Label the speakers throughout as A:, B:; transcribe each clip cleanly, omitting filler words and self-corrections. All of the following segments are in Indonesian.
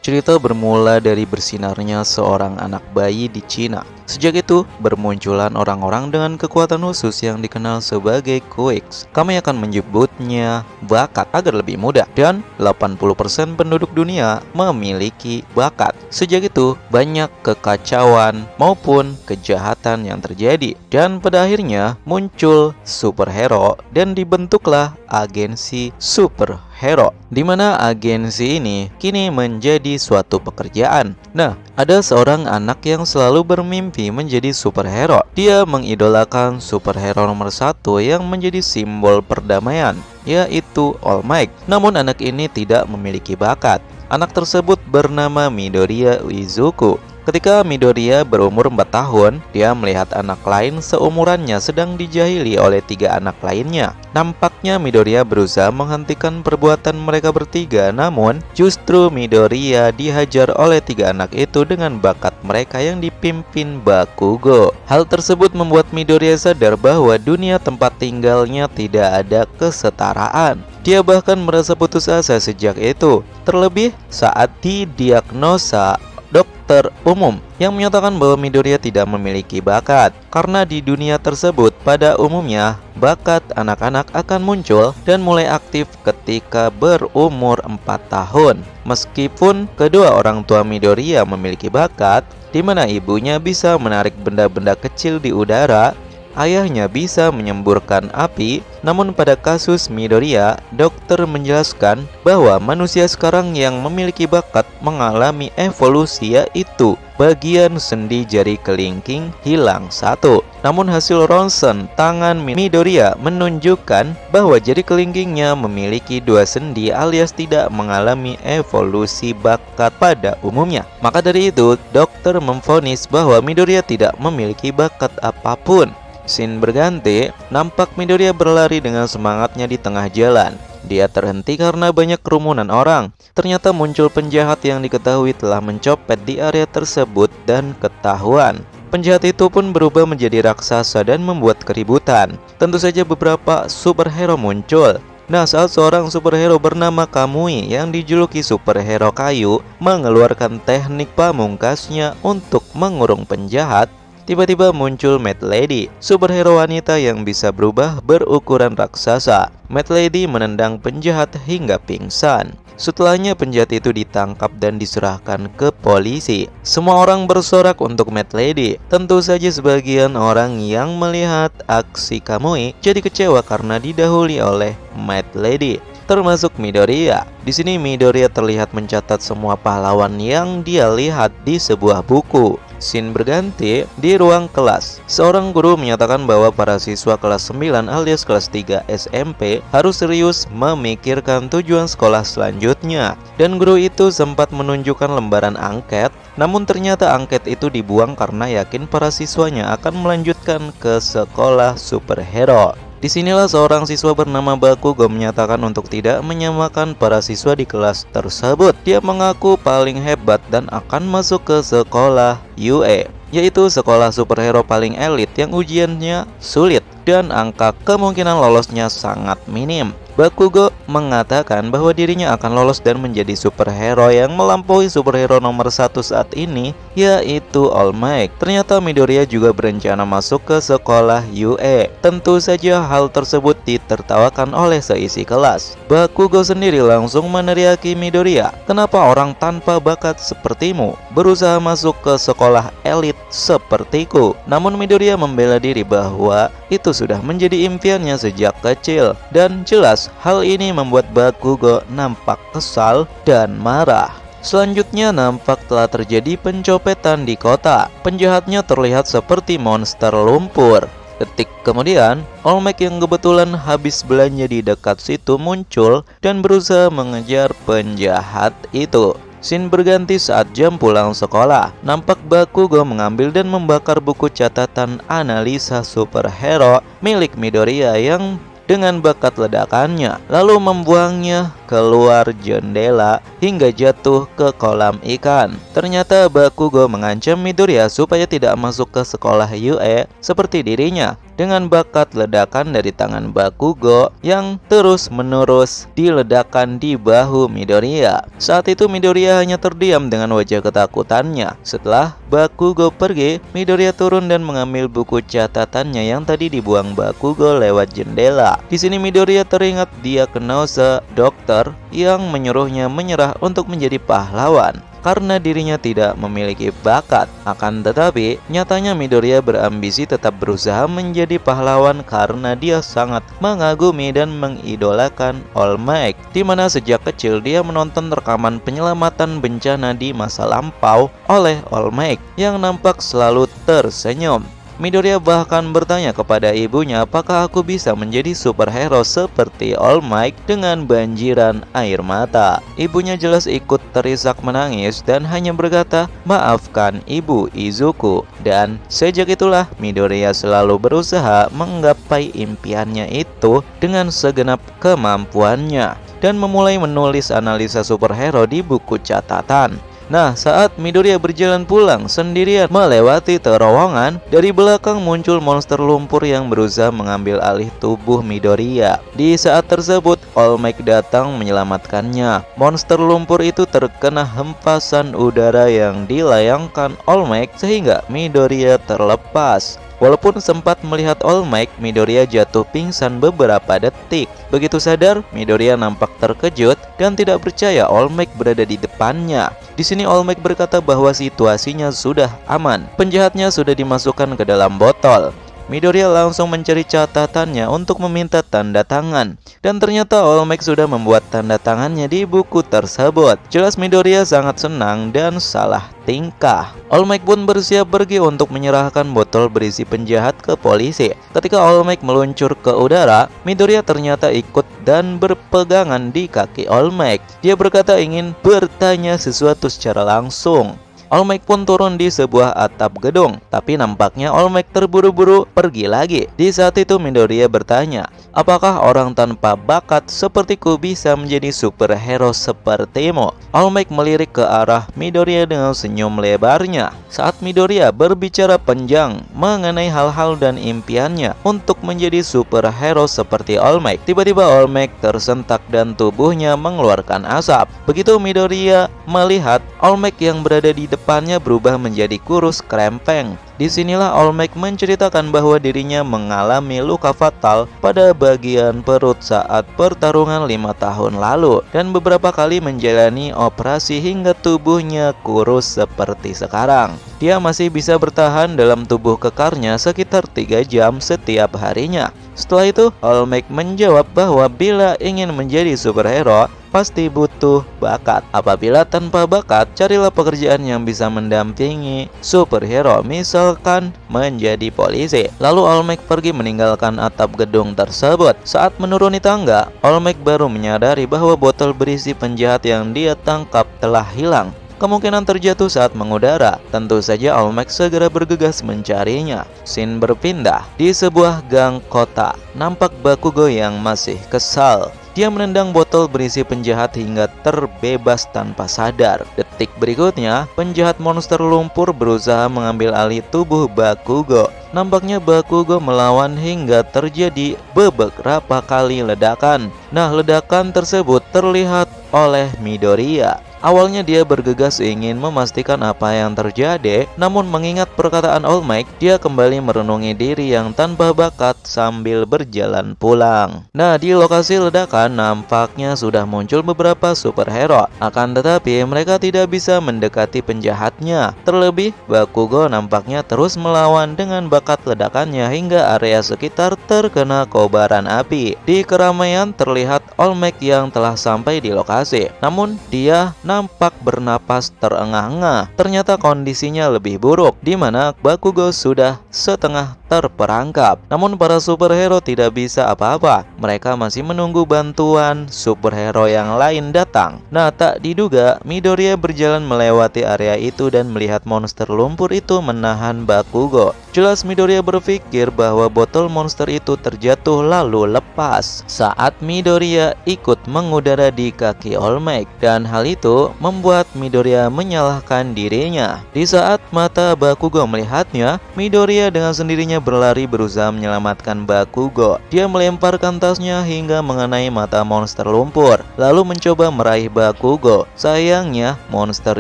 A: Cerita bermula dari bersinarnya seorang anak bayi di Cina. Sejak itu, bermunculan orang-orang dengan kekuatan khusus yang dikenal sebagai Quicks. Kami akan menyebutnya bakat agar lebih mudah. Dan 80% penduduk dunia memiliki bakat. Sejak itu, banyak kekacauan maupun kejahatan yang terjadi. Dan pada akhirnya muncul superhero dan dibentuklah agensi superhero, di mana agensi ini kini menjadi suatu pekerjaan. Nah, ada seorang anak yang selalu bermimpi menjadi superhero. Dia mengidolakan superhero nomor satu yang menjadi simbol perdamaian, yaitu All Might. Namun anak ini tidak memiliki bakat. Anak tersebut bernama Midoriya Izuku. Ketika Midoriya berumur 4 tahun, dia melihat anak lain seumurannya sedang dijahili oleh 3 anak lainnya. Nampaknya Midoriya berusaha menghentikan perbuatan mereka bertiga, namun justru Midoriya dihajar oleh 3 anak itu dengan bakat mereka yang dipimpin Bakugo. Hal tersebut membuat Midoriya sadar bahwa dunia tempat tinggalnya tidak ada kesetaraan. Dia bahkan merasa putus asa sejak itu, terlebih saat didiagnosa dokter umum yang menyatakan bahwa Midoriya tidak memiliki bakat. Karena di dunia tersebut pada umumnya bakat anak-anak akan muncul dan mulai aktif ketika berumur 4 tahun. Meskipun kedua orang tua Midoriya memiliki bakat, di mana ibunya bisa menarik benda-benda kecil di udara, ayahnya bisa menyemburkan api. Namun pada kasus Midoriya, dokter menjelaskan bahwa manusia sekarang yang memiliki bakat mengalami evolusi, yaitu bagian sendi jari kelingking hilang satu. Namun hasil ronsen tangan Midoriya menunjukkan bahwa jari kelingkingnya memiliki 2 sendi alias tidak mengalami evolusi bakat pada umumnya. Maka dari itu, dokter memvonis bahwa Midoriya tidak memiliki bakat apapun. Scene berganti, nampak Midoriya berlari dengan semangatnya di tengah jalan. Dia terhenti karena banyak kerumunan orang. Ternyata muncul penjahat yang diketahui telah mencopet di area tersebut dan ketahuan. Penjahat itu pun berubah menjadi raksasa dan membuat keributan. Tentu saja beberapa superhero muncul. Nah, saat seorang superhero bernama Kamui yang dijuluki superhero kayu mengeluarkan teknik pamungkasnya untuk mengurung penjahat, tiba-tiba muncul Mad Lady, superhero wanita yang bisa berubah berukuran raksasa. Mad Lady menendang penjahat hingga pingsan. Setelahnya penjahat itu ditangkap dan diserahkan ke polisi. Semua orang bersorak untuk Mad Lady. Tentu saja sebagian orang yang melihat aksi Kamui jadi kecewa karena didahului oleh Mad Lady, termasuk Midoriya. Di sini Midoriya terlihat mencatat semua pahlawan yang dia lihat di sebuah buku. Scene berganti di ruang kelas. Seorang guru menyatakan bahwa para siswa kelas 9 alias kelas 3 SMP harus serius memikirkan tujuan sekolah selanjutnya. Dan guru itu sempat menunjukkan lembaran angket, namun ternyata angket itu dibuang karena yakin para siswanya akan melanjutkan ke sekolah superhero. Disinilah seorang siswa bernama Bakugo menyatakan untuk tidak menyamakan para siswa di kelas tersebut. Dia mengaku paling hebat dan akan masuk ke sekolah UE, yaitu sekolah superhero paling elit yang ujiannya sulit dan angka kemungkinan lolosnya sangat minim. Bakugo mengatakan bahwa dirinya akan lolos dan menjadi superhero yang melampaui superhero nomor 1 saat ini, yaitu All Might. Ternyata Midoriya juga berencana masuk ke sekolah UE. Tentu saja hal tersebut ditertawakan oleh seisi kelas. Bakugo sendiri langsung meneriaki Midoriya, "Kenapa orang tanpa bakat sepertimu berusaha masuk ke sekolah elit sepertiku?" Namun Midoriya membela diri bahwa itu sudah menjadi impiannya sejak kecil. Dan jelas hal ini membuat Bakugo nampak kesal dan marah. Selanjutnya nampak telah terjadi pencopetan di kota. Penjahatnya terlihat seperti monster lumpur. Detik kemudian, All Might yang kebetulan habis belanja di dekat situ muncul dan berusaha mengejar penjahat itu. Scene berganti saat jam pulang sekolah. Nampak Bakugo mengambil dan membakar buku catatan analisa superhero milik Midoriya yang dengan bakat ledakannya, lalu membuangnya keluar jendela hingga jatuh ke kolam ikan. Ternyata Bakugo mengancam Midoriya supaya tidak masuk ke sekolah UE seperti dirinya, dengan bakat ledakan dari tangan Bakugo yang terus-menerus diledakkan di bahu Midoriya. Saat itu Midoriya hanya terdiam dengan wajah ketakutannya. Setelah Bakugo pergi, Midoriya turun dan mengambil buku catatannya yang tadi dibuang Bakugo lewat jendela. Di sini Midoriya teringat diagnosa dokter yang menyuruhnya menyerah untuk menjadi pahlawan karena dirinya tidak memiliki bakat. Akan tetapi, nyatanya Midoriya berambisi tetap berusaha menjadi pahlawan karena dia sangat mengagumi dan mengidolakan All Might, di mana sejak kecil dia menonton rekaman penyelamatan bencana di masa lampau oleh All Might yang nampak selalu tersenyum. Midoriya bahkan bertanya kepada ibunya apakah aku bisa menjadi superhero seperti All Might dengan banjiran air mata. Ibunya jelas ikut terisak menangis dan hanya berkata, "Maafkan ibu Izuku." Dan sejak itulah Midoriya selalu berusaha menggapai impiannya itu dengan segenap kemampuannya dan memulai menulis analisa superhero di buku catatan. Nah, saat Midoriya berjalan pulang sendirian melewati terowongan, dari belakang muncul monster lumpur yang berusaha mengambil alih tubuh Midoriya. Di saat tersebut, All Might datang menyelamatkannya. Monster lumpur itu terkena hempasan udara yang dilayangkan All Might sehingga Midoriya terlepas. Walaupun sempat melihat All Might, Midoriya jatuh pingsan beberapa detik. Begitu sadar, Midoriya nampak terkejut dan tidak percaya All Might berada di depannya. Di sini All Might berkata bahwa situasinya sudah aman. Penjahatnya sudah dimasukkan ke dalam botol. Midoriya langsung mencari catatannya untuk meminta tanda tangan. Dan ternyata All Might sudah membuat tanda tangannya di buku tersebut. Jelas Midoriya sangat senang dan salah tingkah. All Might pun bersiap pergi untuk menyerahkan botol berisi penjahat ke polisi. Ketika All Might meluncur ke udara, Midoriya ternyata ikut dan berpegangan di kaki All Might. Dia berkata ingin bertanya sesuatu secara langsung. All Might pun turun di sebuah atap gedung, tapi nampaknya All Might terburu-buru pergi lagi. Di saat itu Midoriya bertanya, apakah orang tanpa bakat sepertiku bisa menjadi superhero sepertimu? All Might melirik ke arah Midoriya dengan senyum lebarnya. Saat Midoriya berbicara panjang mengenai hal-hal dan impiannya untuk menjadi superhero seperti All Might, tiba-tiba All Might tersentak dan tubuhnya mengeluarkan asap. Begitu Midoriya melihat All Might yang berada di depannya berubah menjadi kurus krempeng. Disinilah All Might menceritakan bahwa dirinya mengalami luka fatal pada bagian perut saat pertarungan 5 tahun lalu dan beberapa kali menjalani operasi hingga tubuhnya kurus seperti sekarang. Dia masih bisa bertahan dalam tubuh kekarnya sekitar 3 jam setiap harinya. Setelah itu, All Might menjawab bahwa bila ingin menjadi superhero, pasti butuh bakat. Apabila tanpa bakat, carilah pekerjaan yang bisa mendampingi superhero, misalkan menjadi polisi. Lalu All Might pergi meninggalkan atap gedung tersebut. Saat menuruni tangga, All Might baru menyadari bahwa botol berisi penjahat yang dia tangkap telah hilang. Kemungkinan terjatuh saat mengudara. Tentu saja All Might segera bergegas mencarinya. Scene berpindah di sebuah gang kota. Nampak Bakugo yang masih kesal. Dia menendang botol berisi penjahat hingga terbebas tanpa sadar. Detik berikutnya, penjahat monster lumpur berusaha mengambil alih tubuh Bakugo. Nampaknya Bakugo melawan hingga terjadi beberapa kali ledakan. Nah, ledakan tersebut terlihat oleh Midoriya. Awalnya dia bergegas ingin memastikan apa yang terjadi, namun mengingat perkataan All Might, dia kembali merenungi diri yang tanpa bakat sambil berjalan pulang. Nah, di lokasi ledakan nampaknya sudah muncul beberapa superhero. Akan tetapi mereka tidak bisa mendekati penjahatnya. Terlebih, Bakugo nampaknya terus melawan dengan bakat ledakannya hingga area sekitar terkena kobaran api. Di keramaian terlihat All Might yang telah sampai di lokasi. Namun dia tampak bernapas terengah-engah. Ternyata kondisinya lebih buruk, di mana Bakugo sudah setengah terperangkap. Namun para superhero tidak bisa apa-apa. Mereka masih menunggu bantuan superhero yang lain datang. Nah, tak diduga Midoriya berjalan melewati area itu dan melihat monster lumpur itu menahan Bakugo. Jelas Midoriya berpikir bahwa botol monster itu terjatuh lalu lepas saat Midoriya ikut mengudara di kaki All Might, dan hal itu membuat Midoriya menyalahkan dirinya. Di saat mata Bakugo melihatnya, Midoriya dengan sendirinya berlari berusaha menyelamatkan Bakugo. Dia melemparkan tasnya hingga mengenai mata monster lumpur, lalu mencoba meraih Bakugo. Sayangnya monster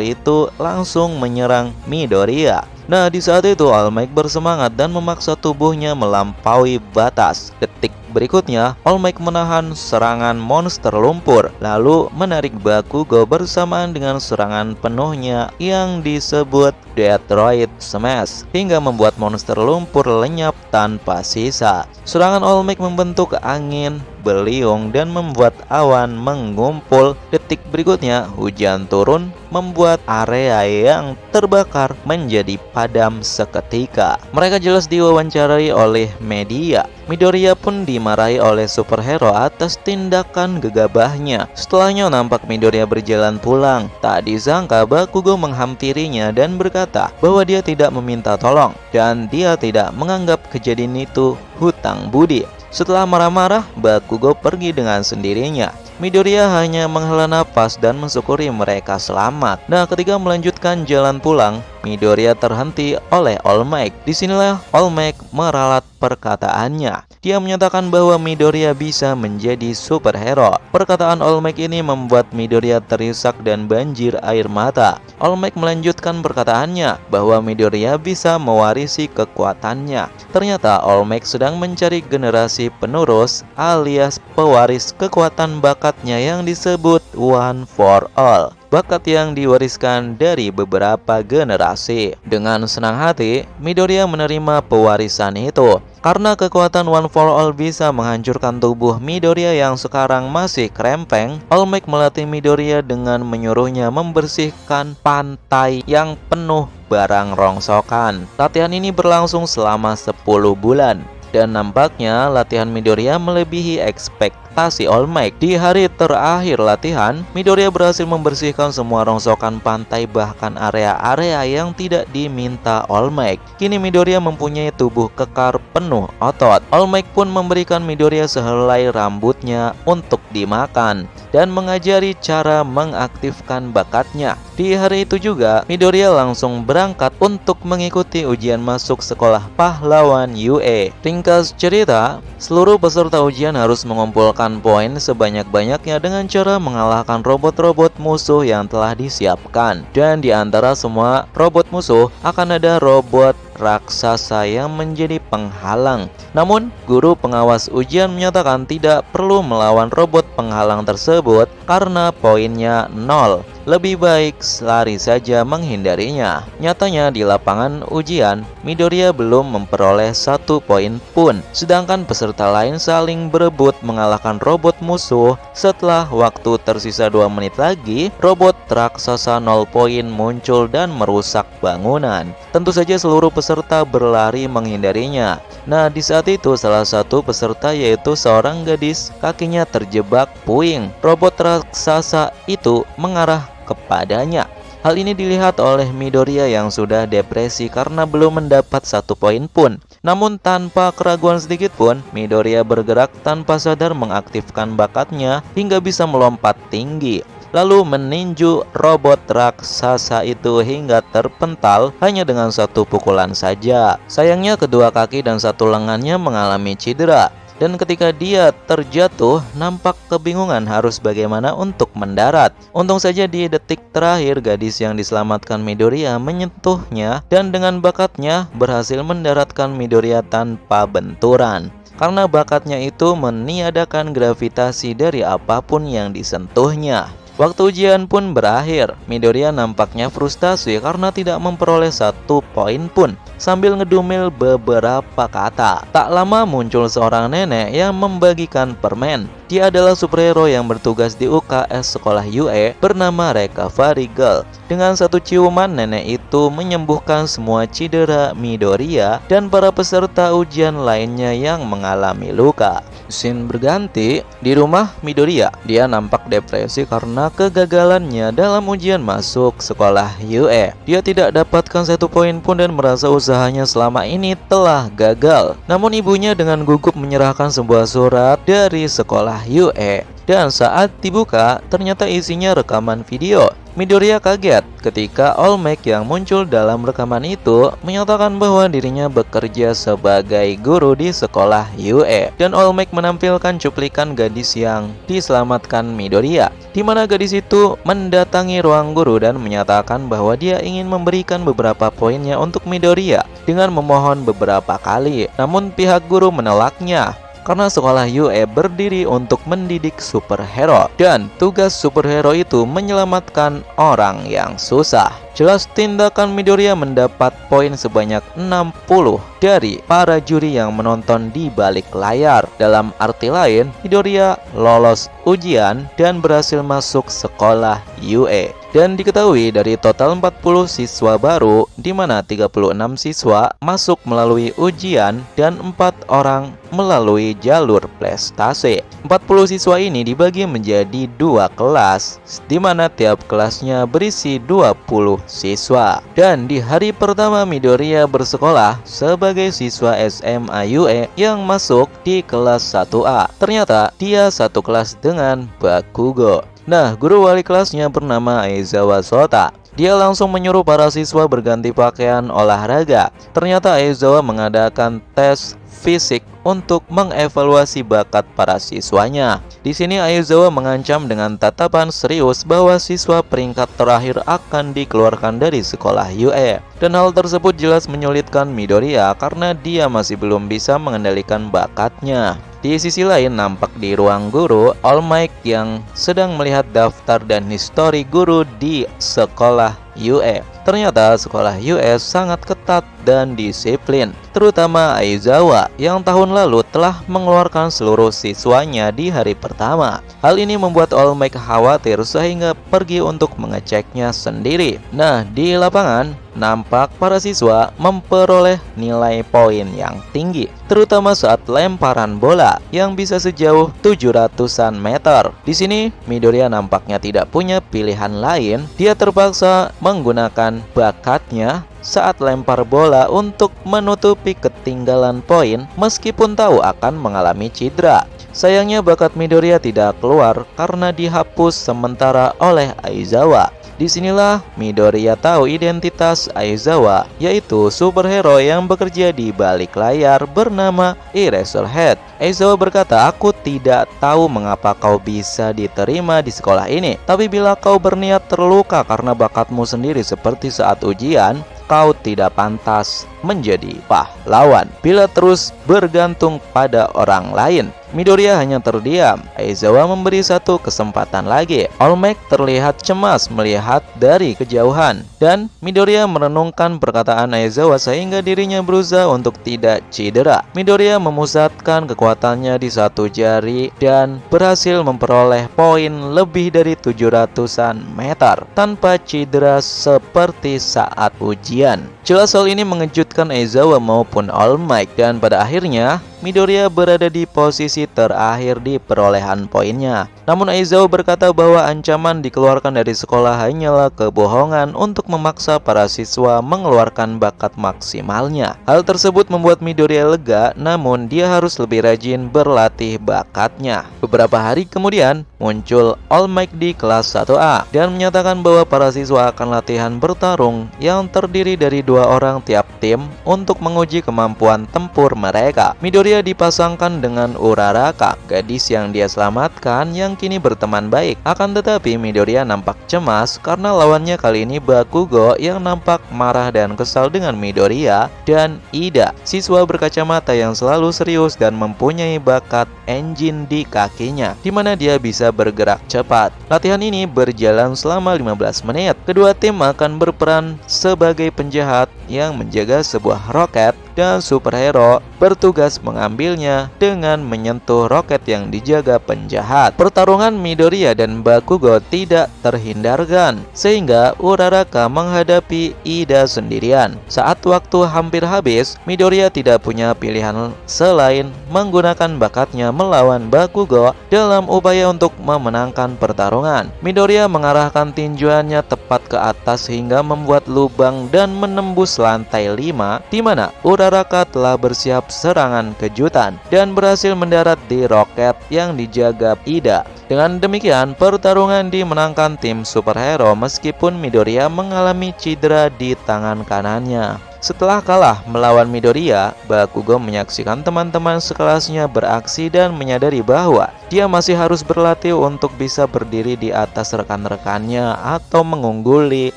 A: itu langsung menyerang Midoriya. Nah, di saat itu All Might bersemangat dan memaksa tubuhnya melampaui batas. Detik berikutnya, All Might menahan serangan monster lumpur, lalu menarik Bakugo bersamaan dengan serangan penuhnya yang disebut Detroit Smash, hingga membuat monster lumpur lenyap tanpa sisa. Serangan All Might membentuk angin beliung dan membuat awan mengumpul. Detik berikutnya, hujan turun membuat area yang terbakar menjadi padam seketika. Mereka jelas diwawancarai oleh media. Midoriya pun dimarahi oleh superhero atas tindakan gegabahnya. Setelahnya nampak Midoriya berjalan pulang. Tak disangka Bakugo menghampirinya dan berkata bahwa dia tidak meminta tolong dan dia tidak menganggap kejadian itu hutang budi. Setelah marah-marah, Bakugo pergi dengan sendirinya. Midoriya hanya menghela napas dan mensyukuri mereka selamat. Nah, ketika melanjutkan jalan pulang, Midoriya terhenti oleh All Might. Disinilah All Might meralat perkataannya. Dia menyatakan bahwa Midoriya bisa menjadi superhero. Perkataan All Might ini membuat Midoriya terisak dan banjir air mata. All Might melanjutkan perkataannya bahwa Midoriya bisa mewarisi kekuatannya. Ternyata All Might sedang mencari generasi penerus alias pewaris kekuatan bakatnya yang disebut One for All. Bakat yang diwariskan dari beberapa generasi. Dengan senang hati, Midoriya menerima pewarisan itu. Karena kekuatan One for All bisa menghancurkan tubuh Midoriya yang sekarang masih krempeng, All Might melatih Midoriya dengan menyuruhnya membersihkan pantai yang penuh barang rongsokan. Latihan ini berlangsung selama 10 bulan. Dan nampaknya latihan Midoriya melebihi ekspektasi All Might. Di hari terakhir latihan, Midoriya berhasil membersihkan semua rongsokan pantai, bahkan area-area yang tidak diminta All Might. Kini Midoriya mempunyai tubuh kekar penuh otot. All Might pun memberikan Midoriya sehelai rambutnya untuk dimakan dan mengajari cara mengaktifkan bakatnya. Di hari itu juga, Midoriya langsung berangkat untuk mengikuti ujian masuk sekolah pahlawan UA. Ringkas cerita, seluruh peserta ujian harus mengumpulkan poin sebanyak-banyaknya dengan cara mengalahkan robot-robot musuh yang telah disiapkan. Dan di antara semua robot musuh akan ada robot raksasa yang menjadi penghalang. Namun, guru pengawas ujian menyatakan tidak perlu melawan robot penghalang tersebut karena poinnya 0. Lebih baik lari saja menghindarinya. Nyatanya di lapangan ujian, Midoriya belum memperoleh 1 poin pun. Sedangkan peserta lain saling berebut mengalahkan robot musuh. Setelah waktu tersisa 2 menit lagi, robot raksasa 0 poin muncul dan merusak bangunan. Tentu saja seluruh peserta berlari menghindarinya. Nah, di saat itu salah satu peserta, yaitu seorang gadis, kakinya terjebak puing. Robot raksasa itu mengarah kepadanya. Hal ini dilihat oleh Midoriya yang sudah depresi karena belum mendapat 1 poin pun. Namun tanpa keraguan sedikit pun, Midoriya bergerak tanpa sadar mengaktifkan bakatnya hingga bisa melompat tinggi, lalu meninju robot raksasa itu hingga terpental hanya dengan 1 pukulan saja. Sayangnya kedua kaki dan 1 lengannya mengalami cedera. Dan ketika dia terjatuh, nampak kebingungan harus bagaimana untuk mendarat. Untung saja di detik terakhir, gadis yang diselamatkan Midoriya menyentuhnya dan dengan bakatnya berhasil mendaratkan Midoriya tanpa benturan. Karena bakatnya itu meniadakan gravitasi dari apapun yang disentuhnya. Waktu ujian pun berakhir. Midoriya nampaknya frustasi karena tidak memperoleh 1 poin pun, sambil ngedumel beberapa kata. Tak lama muncul seorang nenek yang membagikan permen. Dia adalah superhero yang bertugas di UKS sekolah UE bernama Recovery Girl. Dengan 1 ciuman, nenek itu menyembuhkan semua cedera Midoriya dan para peserta ujian lainnya yang mengalami luka. Scene berganti di rumah Midoriya. Dia nampak depresi karena kegagalannya dalam ujian masuk sekolah UE. Dia tidak dapatkan 1 poin pun dan merasa usahanya selama ini telah gagal. Namun ibunya dengan gugup menyerahkan sebuah surat dari sekolah UE. Dan saat dibuka, ternyata isinya rekaman video. Midoriya kaget ketika All Might yang muncul dalam rekaman itu menyatakan bahwa dirinya bekerja sebagai guru di sekolah UE. Dan All Might menampilkan cuplikan gadis yang diselamatkan Midoriya, di mana gadis itu mendatangi ruang guru dan menyatakan bahwa dia ingin memberikan beberapa poinnya untuk Midoriya dengan memohon beberapa kali. Namun pihak guru menolaknya, karena sekolah UE berdiri untuk mendidik superhero, dan tugas superhero itu menyelamatkan orang yang susah. Jelas tindakan Midoriya mendapat poin sebanyak 60 dari para juri yang menonton di balik layar. Dalam arti lain, Midoriya lolos ujian dan berhasil masuk sekolah UE. Dan diketahui dari total 40 siswa baru, di mana 36 siswa masuk melalui ujian dan 4 orang melalui jalur prestasi. 40 siswa ini dibagi menjadi 2 kelas, di mana tiap kelasnya berisi 20 siswa. Dan di hari pertama Midoriya bersekolah sebagai siswa SMA UE yang masuk di kelas 1A, ternyata dia satu kelas dengan Bakugo. Nah, guru wali kelasnya bernama Aizawa Sota. Dia langsung menyuruh para siswa berganti pakaian olahraga. Ternyata Aizawa mengadakan tes fisik untuk mengevaluasi bakat para siswanya. Di sini Aizawa mengancam dengan tatapan serius bahwa siswa peringkat terakhir akan dikeluarkan dari sekolah UE. Dan hal tersebut jelas menyulitkan Midoriya karena dia masih belum bisa mengendalikan bakatnya. Di sisi lain, nampak di ruang guru, All Might yang sedang melihat daftar dan histori guru di sekolah UE. Ternyata sekolah US sangat ketat dan disiplin, terutama Aizawa yang tahun lalu telah mengeluarkan seluruh siswanya di hari pertama. Hal ini membuat All Might khawatir sehingga pergi untuk mengeceknya sendiri. Nah, di lapangan nampak para siswa memperoleh nilai poin yang tinggi, terutama saat lemparan bola yang bisa sejauh 700-an meter. Di sini Midoriya nampaknya tidak punya pilihan lain. Dia terpaksa menggunakan bakatnya saat lempar bola untuk menutupi ketinggalan poin meskipun tahu akan mengalami cedera. Sayangnya bakat Midoriya tidak keluar karena dihapus sementara oleh Aizawa. Disinilah Midoriya tahu identitas Aizawa, yaitu superhero yang bekerja di balik layar bernama Eraserhead. Aizawa berkata, "Aku tidak tahu mengapa kau bisa diterima di sekolah ini, tapi bila kau berniat terluka karena bakatmu sendiri seperti saat ujian, kau tidak pantas menjadi pahlawan. Bila terus bergantung pada orang lain." Midoriya hanya terdiam. Aizawa memberi satu kesempatan lagi. All Might terlihat cemas melihat dari kejauhan, dan Midoriya merenungkan perkataan Aizawa sehingga dirinya berusaha untuk tidak cedera. Midoriya memusatkan kekuatannya di satu jari dan berhasil memperoleh poin lebih dari 700-an meter tanpa cedera seperti saat ujian. Jelas hal ini mengejutkan Aizawa maupun All Might, dan pada akhirnya Midoriya berada di posisi terakhir di perolehan poinnya. Namun Aizawa berkata bahwa ancaman dikeluarkan dari sekolah hanyalah kebohongan untuk memaksa para siswa mengeluarkan bakat maksimalnya. Hal tersebut membuat Midoriya lega, namun dia harus lebih rajin berlatih bakatnya. Beberapa hari kemudian muncul All Might di kelas 1A dan menyatakan bahwa para siswa akan latihan bertarung yang terdiri dari 2 2 orang tiap tim untuk menguji kemampuan tempur mereka. Midoriya dipasangkan dengan Uraraka, gadis yang dia selamatkan yang kini berteman baik. Akan tetapi Midoriya nampak cemas karena lawannya kali ini Bakugo yang nampak marah dan kesal dengan Midoriya dan Ida, siswa berkacamata yang selalu serius dan mempunyai bakat engine di kakinya, di mana dia bisa bergerak cepat. Latihan ini berjalan selama 15 menit. Kedua tim akan berperan sebagai penjahat yang menjaga sebuah roket dan superhero bertugas mengambilnya dengan menyentuh roket yang dijaga penjahat. Pertarungan Midoriya dan Bakugo tidak terhindarkan, sehingga Uraraka menghadapi Ida sendirian. Saat waktu hampir habis, Midoriya tidak punya pilihan selain menggunakan bakatnya melawan Bakugo dalam upaya untuk memenangkan pertarungan. Midoriya mengarahkan tinjuannya tepat ke atas hingga membuat lubang dan menembus lantai 5, di mana Uraraka telah bersiap serangan kejutan dan berhasil mendarat di roket yang dijaga Ida. Dengan demikian, pertarungan dimenangkan tim superhero meskipun Midoriya mengalami cedera di tangan kanannya. Setelah kalah melawan Midoriya, Bakugo menyaksikan teman-teman sekelasnya beraksi dan menyadari bahwa dia masih harus berlatih untuk bisa berdiri di atas rekan-rekannya atau mengungguli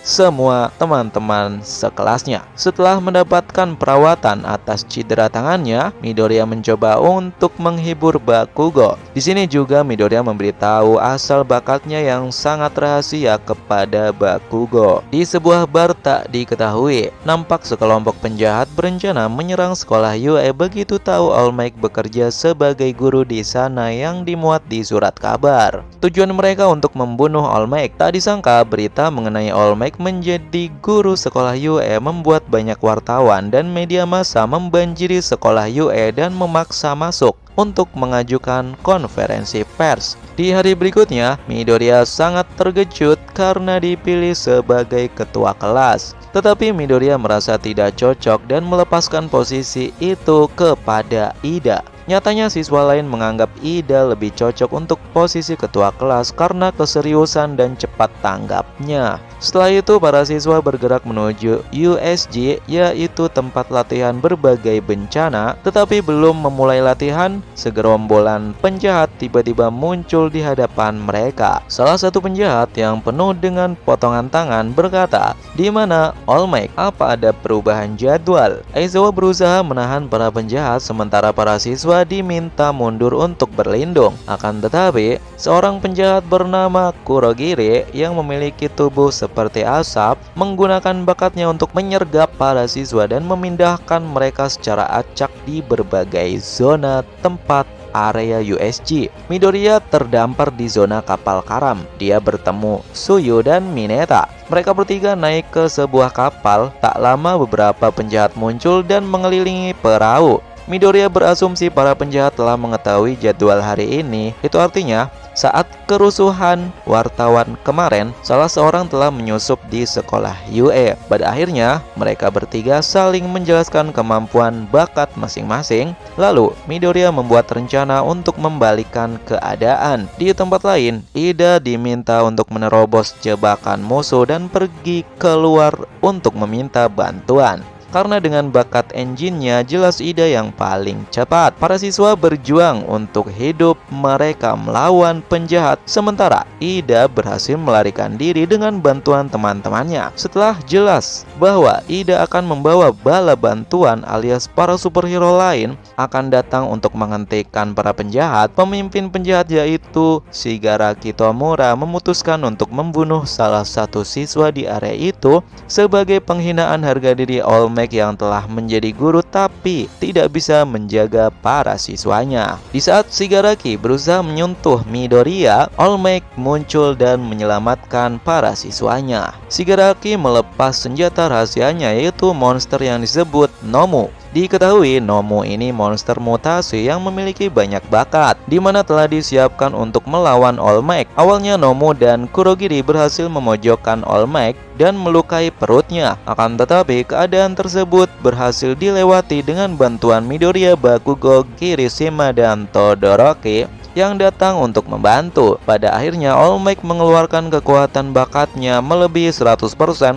A: semua teman-teman sekelasnya. Setelah mendapatkan perawatan atas cedera tangannya, Midoriya mencoba untuk menghibur Bakugo. Di sini juga Midoriya memberitahu asal bakatnya yang sangat rahasia kepada Bakugo. Di sebuah bar tak diketahui, nampak sekelompok penjahat berencana menyerang sekolah UE begitu tahu All Might bekerja sebagai guru di sana yang dimuat di surat kabar. Tujuan mereka untuk membunuh All Might. Tak disangka berita mengenai All Might menjadi guru sekolah UE membuat banyak wartawan dan media massa membanjiri sekolah UE dan memaksa masuk untuk mengajukan konferensi pers. Di hari berikutnya, Midoriya sangat terkejut karena dipilih sebagai ketua kelas. Tetapi Midoriya merasa tidak cocok dan melepaskan posisi itu kepada Ida. Nyatanya siswa lain menganggap Ida lebih cocok untuk posisi ketua kelas karena keseriusan dan cepat tanggapnya. Setelah itu para siswa bergerak menuju USG, yaitu tempat latihan berbagai bencana. Tetapi belum memulai latihan, segerombolan penjahat tiba-tiba muncul di hadapan mereka. Salah satu penjahat yang penuh dengan potongan tangan berkata, "Di mana All Might? Apa ada perubahan jadwal?" Aizawa berusaha menahan para penjahat sementara para siswa diminta mundur untuk berlindung. Akan tetapi, seorang penjahat bernama Kurogiri yang memiliki tubuh seperti asap menggunakan bakatnya untuk menyergap para siswa dan memindahkan mereka secara acak di berbagai zona tempat area USG. Midoriya terdampar di zona kapal karam. Dia bertemu Suyu dan Mineta. Mereka bertiga naik ke sebuah kapal. Tak lama beberapa penjahat muncul dan mengelilingi perahu. Midoriya berasumsi para penjahat telah mengetahui jadwal hari ini. Itu artinya saat kerusuhan wartawan kemarin, salah seorang telah menyusup di sekolah UE. Pada akhirnya, mereka bertiga saling menjelaskan kemampuan bakat masing-masing. Lalu, Midoriya membuat rencana untuk membalikan keadaan. Di tempat lain, Ida diminta untuk menerobos jebakan musuh dan pergi keluar untuk meminta bantuan. Karena dengan bakat engine-nya, jelas Ida yang paling cepat. Para siswa berjuang untuk hidup mereka melawan penjahat, sementara Ida berhasil melarikan diri dengan bantuan teman-temannya. Setelah jelas bahwa Ida akan membawa bala bantuan alias para superhero lain akan datang untuk menghentikan para penjahat, pemimpin penjahat yaitu Shigaraki Tomura memutuskan untuk membunuh salah satu siswa di area itu sebagai penghinaan harga diri All Might yang telah menjadi guru tapi tidak bisa menjaga para siswanya. Di saat Shigaraki berusaha menyentuh Midoriya, All Might muncul dan menyelamatkan para siswanya. Shigaraki melepas senjata rahasianya yaitu monster yang disebut Nomu. Diketahui Nomu ini monster mutasi yang memiliki banyak bakat, di mana telah disiapkan untuk melawan All Might. Awalnya Nomu dan Kurogiri berhasil memojokkan All Might dan melukai perutnya. Akan tetapi keadaan tersebut berhasil dilewati dengan bantuan Midoriya, Bakugo, Kirishima, dan Todoroki. yang datang untuk membantu. Pada akhirnya All Might mengeluarkan kekuatan bakatnya melebihi 100%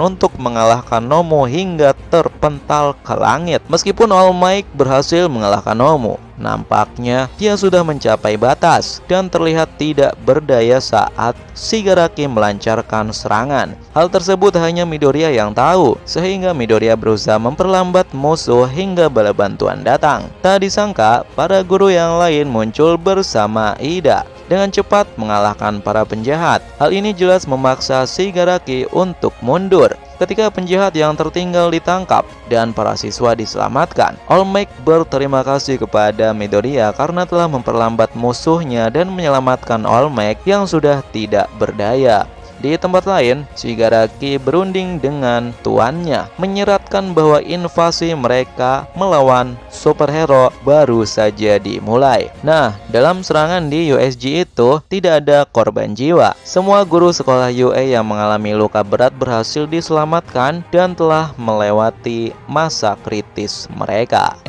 A: untuk mengalahkan Nomu hingga terpental ke langit. Meskipun All Might berhasil mengalahkan Nomu, nampaknya dia sudah mencapai batas dan terlihat tidak berdaya saat Shigaraki melancarkan serangan. Hal tersebut hanya Midoriya yang tahu, sehingga Midoriya berusaha memperlambat musuh hingga bala bantuan datang. Tak disangka, para guru yang lain muncul bersama Ida dengan cepat mengalahkan para penjahat. Hal ini jelas memaksa Shigaraki untuk mundur. Ketika penjahat yang tertinggal ditangkap dan para siswa diselamatkan, All Might berterima kasih kepada Midoriya karena telah memperlambat musuhnya dan menyelamatkan All Might yang sudah tidak berdaya. Di tempat lain, Shigaraki berunding dengan tuannya, menyeratkan bahwa invasi mereka melawan superhero baru saja dimulai. Nah, dalam serangan di USG itu tidak ada korban jiwa. Semua guru sekolah UA yang mengalami luka berat berhasil diselamatkan dan telah melewati masa kritis mereka.